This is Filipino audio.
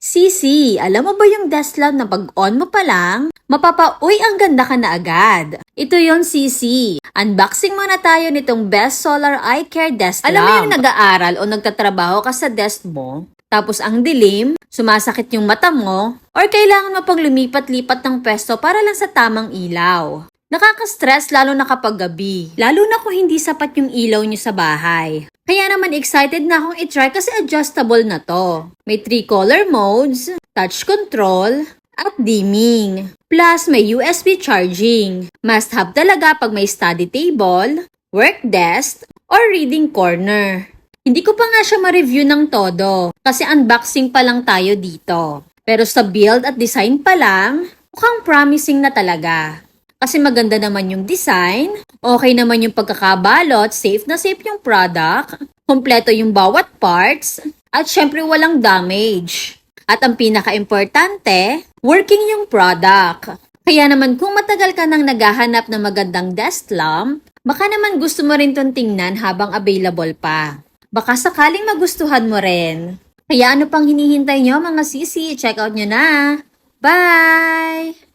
Sisi, alam mo ba yung desk lamp na pag-on mo pa lang, mapapa-uy ang ganda ka na agad. Ito yon Sisi. Unboxing muna tayo nitong Best Solar Eye Care Desk Lamp. Alam mo yung nag-aaral o nagtatrabaho ka sa desk mo, tapos ang dilim, sumasakit yung mata mo, or kailangan mo pang lumipat-lipat ng pwesto para lang sa tamang ilaw. Nakaka-stress lalo na kapag gabi, lalo na kung hindi sapat yung ilaw nyo sa bahay. Kaya naman excited na akong i-try kasi adjustable na to. May 3 color modes, touch control, at dimming. Plus may USB charging. Must have talaga pag may study table, work desk, or reading corner. Hindi ko pa nga siya ma-review ng todo kasi unboxing pa lang tayo dito. Pero sa build at design pa lang, mukhang promising na talaga. Kasi maganda naman yung design, okay naman yung pagkakabalot, safe na safe yung product, kompleto yung bawat parts, at syempre walang damage. At ang pinaka-importante, working yung product. Kaya naman kung matagal ka nang naghahanap ng magandang desk lamp, baka naman gusto mo rin itong tingnan habang available pa. Baka sakaling magustuhan mo rin. Kaya ano pang hinihintay nyo mga sisi, check out nyo na. Bye!